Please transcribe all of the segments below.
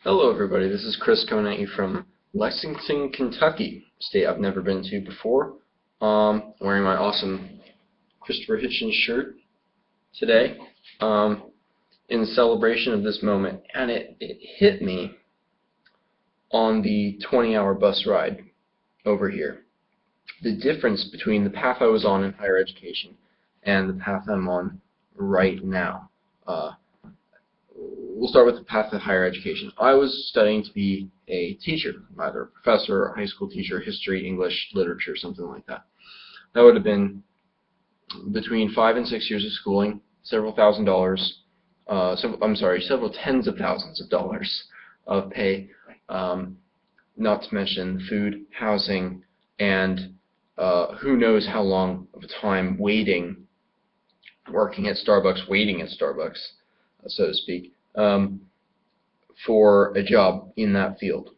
Hello everybody, this is Chris coming at you from Lexington, Kentucky, state I've never been to before. Wearing my awesome Christopher Hitchens shirt today in celebration of this moment, and it hit me on the 20-hour bus ride over here. The difference between the path I was on in higher education and the path I'm on right now. We'll start with the path of higher education. I was studying to be a teacher, either a professor or a high school teacher, history, English, literature, something like that. That would have been between 5 and 6 years of schooling, several tens of thousands of dollars of pay, not to mention food, housing, and who knows how long of a time waiting at Starbucks, so to speak, for a job in that field.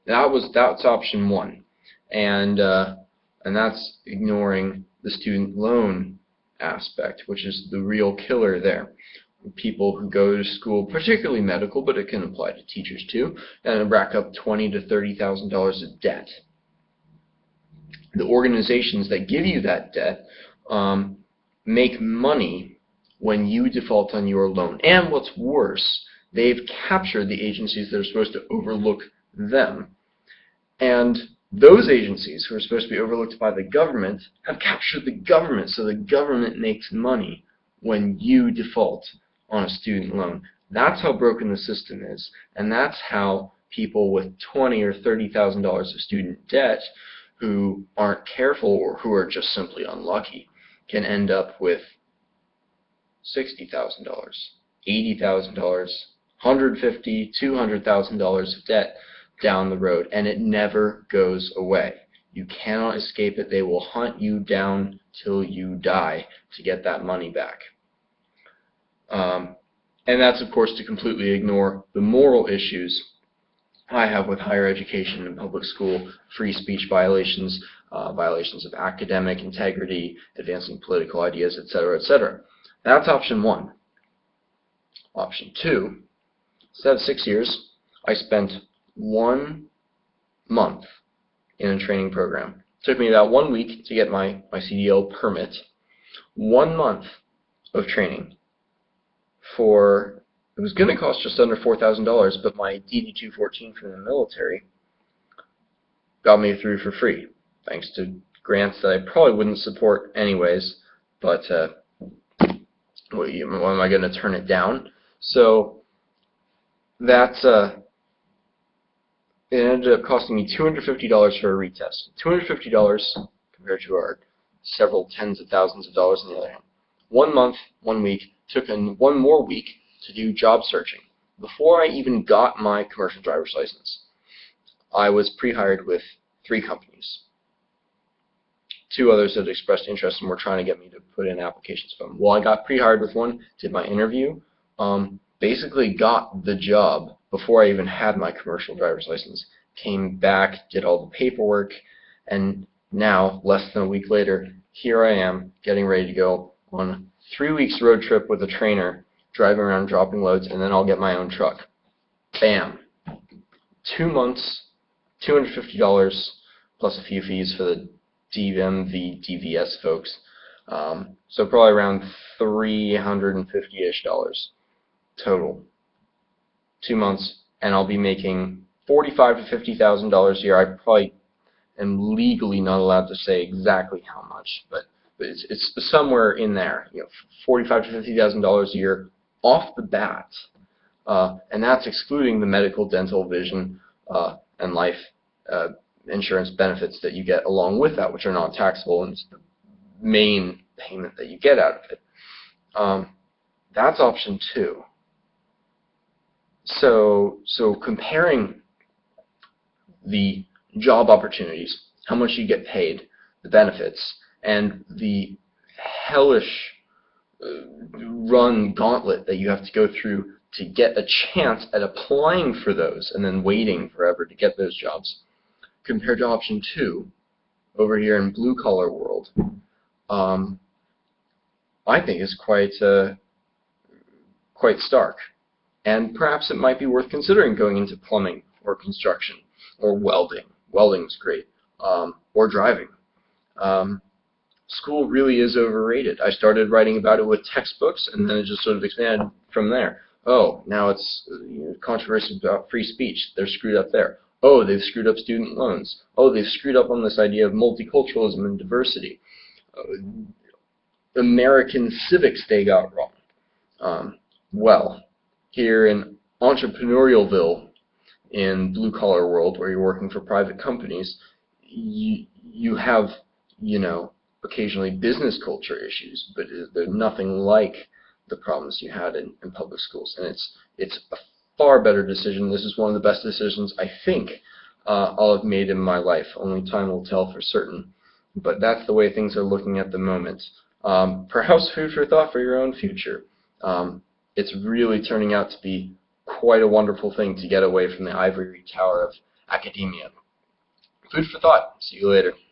That's option one, and that's ignoring the student loan aspect, which is the real killer there. People who go to school, particularly medical, but it can apply to teachers too, and rack up $20,000 to $30,000 of debt. The organizations that give you that debt make money when you default on your loan. And what's worse, they've captured the agencies that are supposed to overlook them. And those agencies who are supposed to be overlooked by the government have captured the government, so the government makes money when you default on a student loan. That's how broken the system is, and that's how people with $20,000 or $30,000 of student debt who aren't careful or who are just simply unlucky can end up with $60,000, $80,000, $150,000, $200,000 of debt down the road, and it never goes away. You cannot escape it. They will hunt you down till you die to get that money back. And that's, of course, to completely ignore the moral issues I have with higher education and public school, free speech violations, violations of academic integrity, advancing political ideas, etc., etc. That's option one. Option two, instead of 6 years, I spent 1 month in a training program. It took me about 1 week to get my CDL permit. 1 month of training for, it was going to cost just under $4,000, but my DD-214 from the military got me through for free, thanks to grants that I probably wouldn't support anyways, but what am I going to turn it down? So that's it ended up costing me $250 for a retest. $250 compared to our several tens of thousands of dollars on the other hand. 1 month, 1 week, took 1 more week to do job searching. Before I even got my commercial driver's license, I was pre-hired with 3 companies. 2 others had expressed interest and were trying to get me to put in applications for them. Well, I got pre-hired with one, did my interview, basically got the job before I even had my commercial driver's license, came back, did all the paperwork, and now, less than a week later, here I am, getting ready to go on 3 weeks road trip with a trainer, driving around dropping loads, and then I'll get my own truck. Bam! 2 months, $250, plus a few fees for the DMV, DVS folks. So probably around $350-ish total. 2 months, and I'll be making $45,000 to $50,000 a year. I probably am legally not allowed to say exactly how much, but it's somewhere in there. You know, $45,000 to $50,000 a year off the bat, and that's excluding the medical, dental, vision, and life insurance benefits that you get along with that, which are not taxable, and it's the main payment that you get out of it. That's option two. So comparing the job opportunities, how much you get paid, the benefits, and the hellish gauntlet that you have to go through to get a chance at applying for those and then waiting forever to get those jobs, compared to option two over here in blue-collar world, I think is quite stark. And perhaps it might be worth considering going into plumbing or construction or welding. Welding's great. Or driving. School really is overrated. I started writing about it with textbooks, and then it just sort of expanded from there. Oh, now it's controversy about free speech. They're screwed up there. Oh, they've screwed up student loans. Oh, they've screwed up on this idea of multiculturalism and diversity. American civics they got wrong. Well, here in entrepreneurialville, in blue-collar world where you're working for private companies, you have, occasionally business culture issues, but they're nothing like the problems you had in public schools. And it's a far better decision. This is one of the best decisions I think I'll have made in my life. Only time will tell for certain. But that's the way things are looking at the moment. Perhaps food for thought for your own future. It's really turning out to be quite a wonderful thing to get away from the ivory tower of academia. Food for thought. See you later.